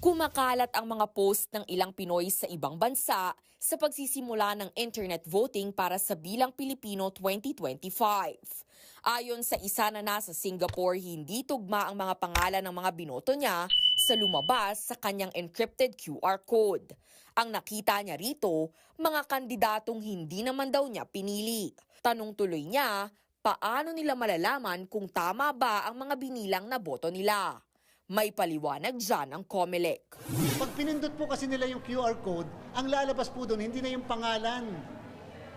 Kumakalat ang mga post ng ilang Pinoy sa ibang bansa sa pagsisimula ng internet voting para sa Bilang Pilipino 2025. Ayon sa isa na nasa Singapore, hindi tugma ang mga pangalan ng mga binoto niya sa lumabas sa kanyang encrypted QR code. Ang nakita niya rito, mga kandidatong hindi naman daw niya pinili. Tanong tuloy niya, paano nila malalaman kung tama ba ang mga binilang na boto nila? May paliwanag dyan ang COMELEC. Pag pinindot po kasi nila yung QR code, ang lalabas po doon, hindi na yung pangalan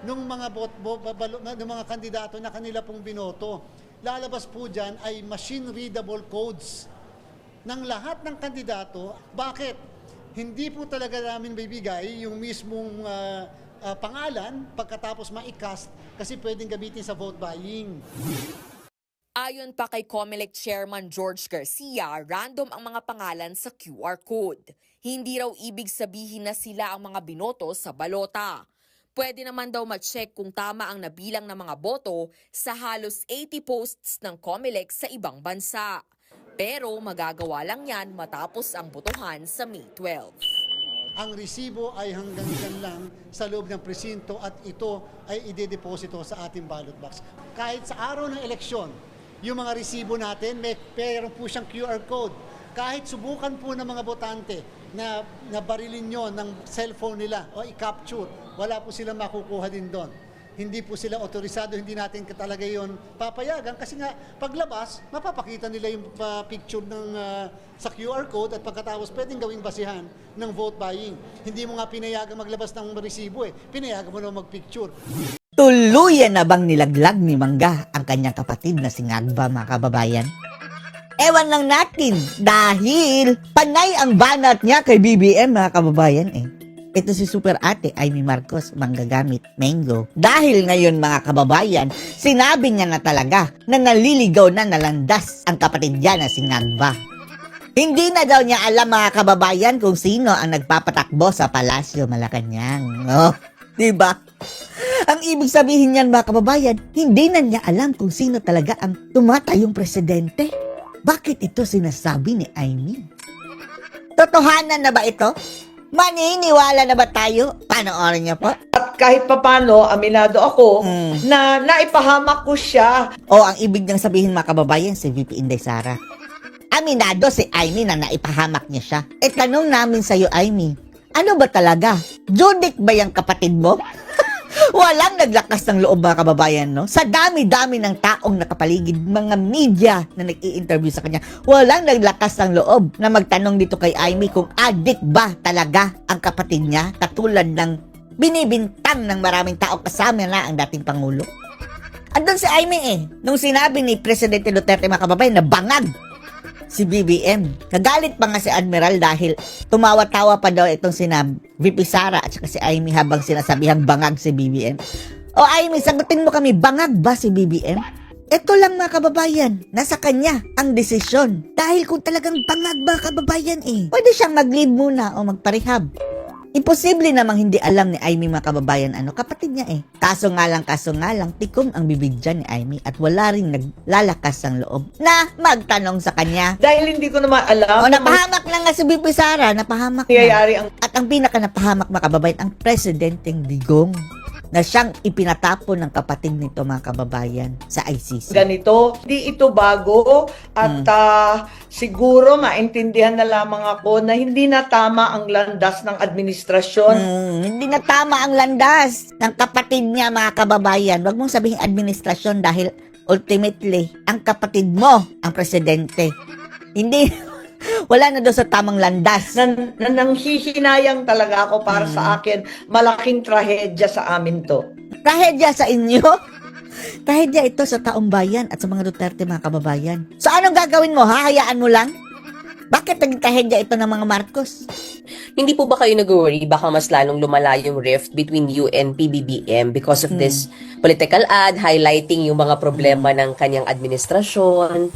ng mga kandidato na kanila pong binoto. Lalabas po dyan ay machine-readable codes ng lahat ng kandidato. Bakit? Hindi po talaga namin bibigay yung mismong pangalan pagkatapos ma-cast kasi pwedeng gamitin sa vote buying. Ayon pa kay COMELEC Chairman George Garcia, random ang mga pangalan sa QR code. Hindi raw ibig sabihin na sila ang mga binoto sa balota. Pwede naman daw ma-check kung tama ang nabilang ng mga boto sa halos 80 posts ng COMELEC sa ibang bansa. Pero magagawa lang yan matapos ang botohan sa May 12. Ang resibo ay hanggang dyan lang sa loob ng presinto at ito ay idedeposito sa ating ballot box. Kahit sa araw ng eleksyon, yung mga resibo natin, meron po siyang QR code. Kahit subukan po ng mga botante na barilin nyo ng cellphone nila o i-capture, wala po silang makukuha din doon. Hindi po sila otorisado, hindi natin talaga yon papayagan kasi nga paglabas, mapapakita nila yung picture sa QR code at pagkatapos pwedeng gawing basihan ng vote buying. Hindi mo nga pinayagan maglabas ng resibo pinayagan mo na magpicture. Tuluyan na bang nilaglag ni Mangga ang kanyang kapatid na si Ngagba, mga kababayan? Ewan lang natin dahil panay ang banat niya kay BBM, mga kababayan Ito si Super Ate Amy Marcos manggagamit mango. Dahil ngayon, mga kababayan, sinabi niya na talaga na naliligaw na nalandas ang kapatid niya na si Ngagba. Hindi na daw niya alam, mga kababayan, kung sino ang nagpapatakbo sa Palasyo Malacanang. Diba? Ang ibig sabihin niyan, mga kababayan, hindi na niya alam kung sino talaga ang tumatayong presidente. Bakit ito sinasabi ni Amy? Totohanan na ba ito? Maniniwala na ba tayo? Panoorin niyo po. At kahit papano, aminado ako na naipahamak ko siya. O ang ibig niyang sabihin, mga kababayan, si VP Inday Sara. Aminado si Amy na naipahamak niya siya. Tanong namin sa'yo, Amy, ano ba talaga? Judik ba yung kapatid mo? Walang naglakas ng loob, mga kababayan, no? Sa dami-dami ng taong nakapaligid, mga media na nag-i-interview sa kanya, walang naglakas ng loob na magtanong dito kay Amy kung adik ba talaga ang kapatid niya, katulad ng binibintang ng maraming tao kasama na ang dating Pangulo. Andun si Amy nung sinabi ni Presidente Duterte, mga kababayan, na bangag si BBM. Nagalit pa nga si Admiral dahil tumawa-tawa pa daw itong VP Sara at saka si Amy habang sinasabihang bangag si BBM. O Amy, sagutin mo kami, bangag ba si BBM? Ito lang, mga kababayan, nasa kanya ang desisyon. Dahil kung talagang bangag ba, kababayan pwede siyang mag-leave muna o magparehab. Imposible namang hindi alam ni Amy, mga kababayan, kapatid niya Kaso nga lang, tikom ang bibig dyan ni Amy at wala rin naglalakas ng loob na magtanong sa kanya. Dahil hindi ko naman alam. O napahamak na nga si VP Sara, napahamak nangyayari na. At ang pinaka napahamak, mga kababayan, ang Presidenteng Digong na siyang ipinatapon ng kapatid nito, mga kababayan, sa ICC. Ganito, hindi ito bago at siguro maintindihan na lamang ako na hindi na tama ang landas ng administrasyon. Hindi na tama ang landas ng kapatid niya, mga kababayan. Huwag mong sabihin administrasyon dahil ultimately, ang kapatid mo ang presidente. Hindi, wala na doon sa tamang landas. Nanghihinayang talaga ako para sa akin. Malaking trahedya sa amin to. Trahedya sa inyo? Trahedya ito sa taong bayan at sa mga Duterte, mga kababayan. So anong gagawin mo? Hahayaan mo lang? Bakit naging trahedya ito ng mga Marcos? Hindi po ba kayo nag-worry baka mas lalong lumala yung rift between you and PBBM because of this political ad highlighting yung mga problema ng kanyang administrasyon?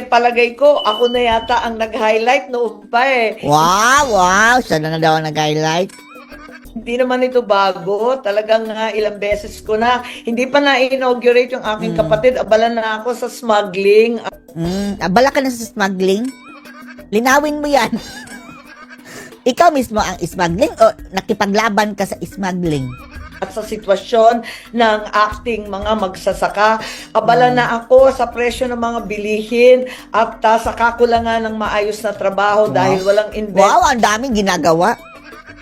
Palagay ko, ako na yata ang nag-highlight noon pa Wow! Siya na daw ang nag-highlight. Hindi naman ito bago. Talagang ilang beses ko na. Hindi pa na-inaugurate yung aking kapatid. Abala na ako sa smuggling. Abala ka na sa smuggling? Linawin mo yan. Ikaw mismo ang smuggling o nakipaglaban ka sa smuggling? At sa sitwasyon ng acting mga magsasaka, abala na ako sa presyo ng mga bilihin at sa kakulangan ng maayos na trabaho dahil walang Wow, ang daming ginagawa.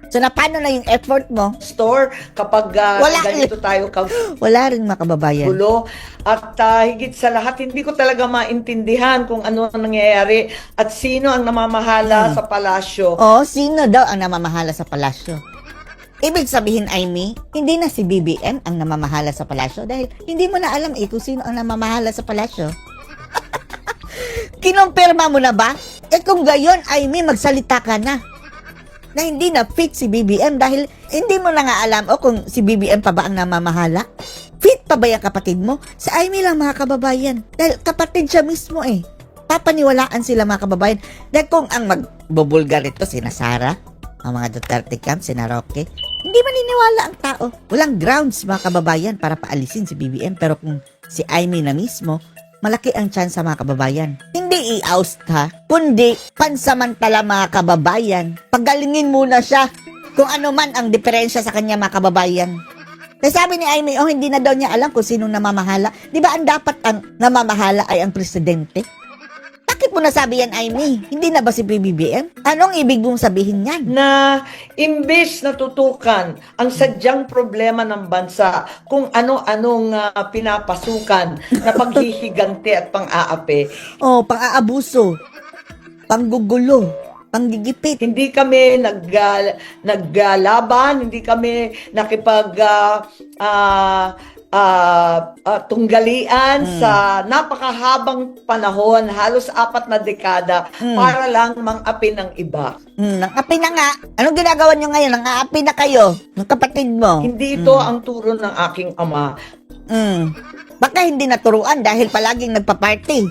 So, na paano na yung effort mo? investor kapag ganito tayo Wala rin makababayan. gulo. At higit sa lahat, hindi ko talaga maintindihan kung ano ang nangyayari at sino ang namamahala sa palasyo. Oh, sino daw ang namamahala sa palasyo? Ibig sabihin, Aimee, hindi na si BBM ang namamahala sa palasyo dahil hindi mo na alam kung sino ang namamahala sa palasyo. Kinumpirma mo na ba? Kung gayon, Aimee, magsalita ka na hindi na fit si BBM dahil hindi mo na nga alam kung si BBM pa ba ang namamahala. Fit pa ba yung kapatid mo? Si Aimee lang, mga kababayan. Dahil kapatid siya mismo Papaniwalaan sila, mga kababayan. Dahil kung ang magbubulgar ito, sina Sara, ang mga Duterte camp, sina Roque, hindi maniniwala ang tao. Walang grounds, mga kababayan, para paalisin si BBM. Pero kung si Aimee na mismo, malaki ang chance, mga kababayan. Hindi i-oust kundi pansamantala, mga kababayan. Pagalingin muna siya kung ano man ang diferensya sa kanya, mga kababayan. Kaya sabi ni Aimee, hindi na daw niya alam kung sinong namamahala. Di ba ang dapat ang namamahala ay ang presidente? Bakit mo nasabi yan, Aimee? Hindi na ba si BBM? Anong ibig mong sabihin yan? Na imbes na tutukan ang sadyang problema ng bansa kung ano-anong pinapasukan na paghihiganti at pang-aapi. Pang-aabuso, panggugulo, panggigipit. Hindi kami naggalaban, hindi kami tunggalian sa napakahabang panahon, halos 4 na dekada, para lang mang-api ng iba. Nang-api na nga. Anong ginagawa nyo ngayon? Nang-aapi na kayo ng kapatid mo. Hindi ito ang turo ng aking ama. Baka hindi naturuan dahil palaging nagpa-party.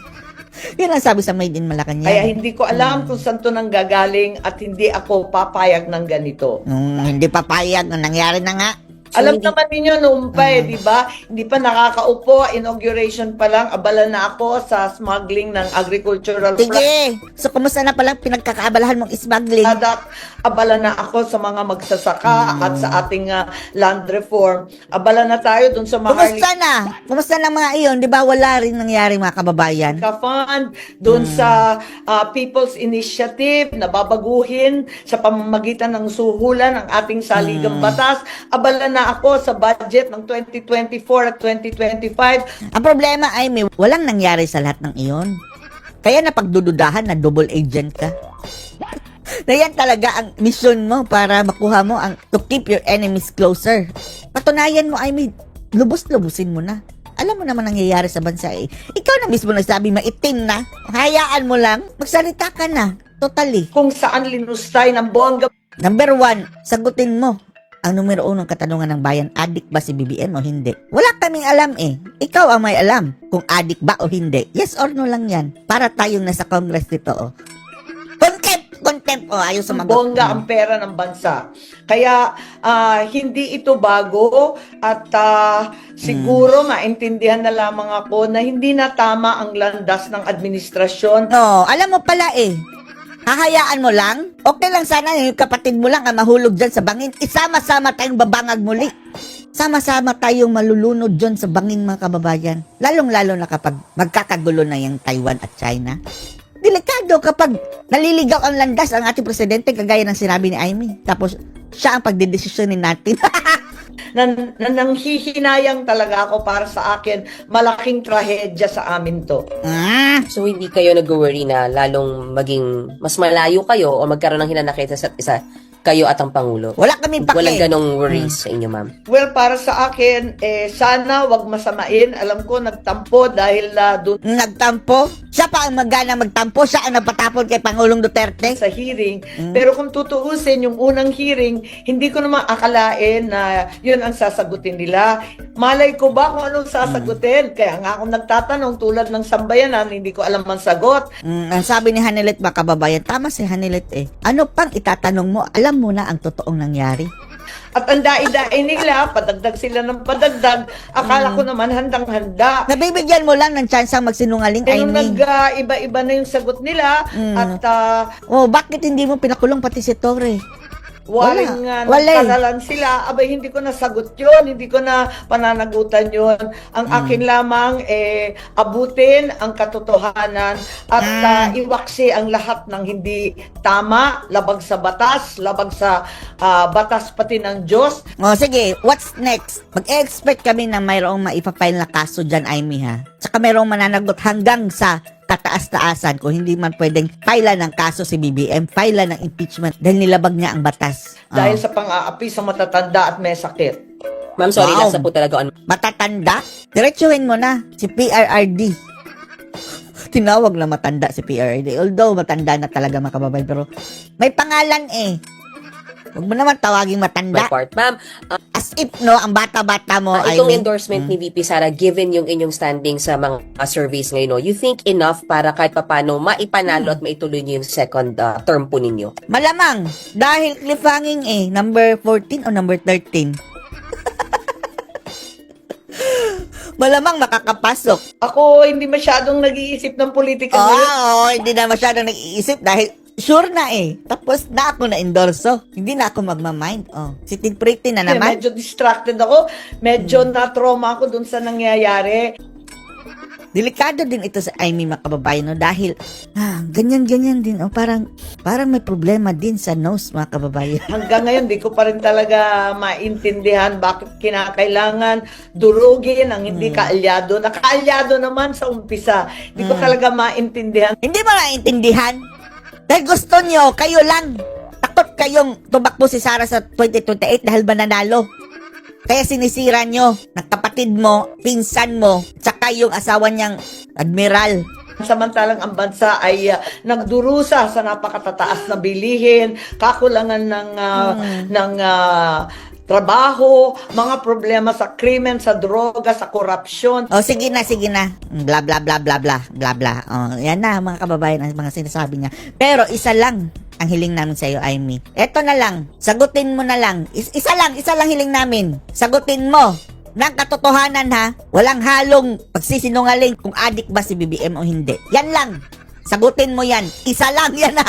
Yun ang sabi sa Made in Malacanang. Kaya hindi ko alam kung saan to nanggagaling at hindi ako papayag ng ganito. Hindi papayag, nangyari na nga. Alam naman ninyo noon pa di ba? Hindi pa nakakaupo, inauguration pa lang, abala na ako sa smuggling ng agricultural Sige. So, kumusta na pala pinagkakaabalahan mong smuggling? product. Abala na ako sa mga magsasaka at sa ating land reform. Abala na tayo dun sa Kumusta na? Kumusta na mga iyon? Di ba wala rin nangyari, mga kababayan? Fund, dun sa People's Initiative na babaguhin sa pamamagitan ng suhulan ng ating saligang batas. Abala na ako sa budget ng 2024 at 2025. Ang problema ay walang nangyari sa lahat ng iyon. Kaya napagdududahan na double agent ka. Na yan talaga ang mission mo para makuha mo ang to keep your enemies closer. Patunayan mo, lubos-lubusin mo na. Alam mo naman nangyayari sa bansa Ikaw na mismo nagsabi maitim na. Hayaan mo lang, magsalita ka na. Totally. Kung saan linustay ng bongga. Number 1, sagutin mo. Ang numero 1 ng katanungan ng bayan, adik ba si BBM o hindi? Wala kaming alam Ikaw ang may alam kung adik ba o hindi. Yes or no lang yan. Para tayong nasa Congress dito Contempt ayaw sumagot. Bongga ang pera ng bansa. Kaya hindi ito bago at siguro maintindihan na lamang ako na hindi na tama ang landas ng administrasyon. No, alam mo pala hahayaan mo lang? Okay lang sana yung kapatid mo lang ang mahulog dyan sa bangin. Isama-sama tayong babangag muli. Sama-sama tayong malulunod dyan sa bangin, mga kababayan. Lalong-lalo na kapag magkakagulo na yung Taiwan at China. Delikado kapag naliligaw ang landas ang ating presidente kagaya ng sinabi ni Aimee. Tapos siya ang pagdedesisyonin natin. Nanghihinayang talaga ako para sa akin. Malaking trahedya sa amin to. So, hindi kayo nag-worry na lalong maging mas malayo kayo o magkaroon ng hinanakit sa isa't isa, kayo at ang Pangulo? Wala kaming pake. Walang ganong worries sa inyo, ma'am? Well, para sa akin, sana wag masamain. Alam ko, nagtampo dahil doon Nagtampo? Siya pa ang magtampo. Siya ang napatapon kay Pangulong Duterte. sa hearing. Pero kung tutuusin, yung unang hearing, hindi ko naman akalain na yun ang sasagutin nila. Malay ko ba kung anong sasagutin? Kaya nga ako nagtatanong tulad ng sambayanan, hindi ko alam ang sagot. Ang sabi ni Hanilet, mga kababayan, tama si Hanilet Ano pang itatanong mo? Alam mo na ang totoong nangyari. At ang dai-dai nila, padagdag sila ng padagdag. Akala ko naman handang-handa. Nabibigyan mo lang ng chance ang magsinungaling, Eh, nung Amy. nag-iba-iba na yung sagot nila, at Oh, bakit hindi mo pinakulong pati si Torre? waring Wala eh. nagkalalan sila, abay hindi ko nasagot yun, hindi ko na pananagutan yun. Ang akin lamang, abutin ang katotohanan at iwaksi ang lahat ng hindi tama, labag sa batas, labag sa batas pati ng Diyos. Oh, sige, what's next? Mag-expect kami na mayroong maipapile na kaso dyan, Amy, ha? Tsaka mayroong mananagot hanggang sa kataas-taasan kung hindi man pwedeng file ng kaso si BBM, file ng impeachment dahil nilabag niya ang batas. Dahil sa pang-aapi sa matatanda at may sakit. Ma'am, sorry, Wow. nasa po talaga on. Matatanda? Diretsuhin mo na si PRRD. Tinawag na matanda si PRRD. Although matanda na talaga mga kababayan, pero may pangalan eh. Huwag mo naman tawaging My matanda. part. Ma'am, As if, no, ang bata-bata mo ay itong endorsement ni VP Sara, given yung inyong standing sa mga surveys ngayon, no, you think enough para kahit papano maipanalo at maituloy niyo yung second term po ninyo? Malamang, dahil cliffhanging eh, number 14 o number 13. Malamang makakapasok. Ako hindi masyadong nag-iisip ng politika ngayon. Oo, hindi na masyadong nag-iisip dahil sure na eh. Tapos na ako na-endorso. Hindi na ako magmamind. Oh, si Tig Pretty na naman. Medyo distracted ako. Medyo na-trauma ako dun sa nangyayari. Delikado din ito sa Amy mga kababayan, no? Dahil ganyan-ganyan din. Oh, parang may problema din sa nose mga kababayan. Hanggang ngayon, di ko pa rin talaga maintindihan bakit kinakailangan durugin ang hindi kaalyado. Nakaalyado naman sa umpisa. Di ko talaga maintindihan. Hindi mo naiintindihan? Dahil gusto nyo, kayo lang. Takot kayong tumakbo si Sara sa 2028 dahil ba nanalo? Kaya sinisira nyo ng kapatid mo, pinsan mo, tsaka yung asawa niyang admiral. Samantalang ang bansa ay nagdurusa sa napakatataas na bilihin, kakulangan ng trabaho, mga problema sa krimen, sa droga, sa korupsyon. O, sige na. Bla, bla, bla, bla, bla, bla, bla. O, yan na, mga kababayan, ang mga sinasabi niya. Pero, isa lang ang hiling namin sa iyo, Amy. Eto na lang, sagutin mo na lang. Isa lang hiling namin. Sagutin mo ng katotohanan, ha? Walang halong pagsisinungaling kung adik ba si BBM o hindi. Yan lang. Sagutin mo yan. Isa lang yan, ha?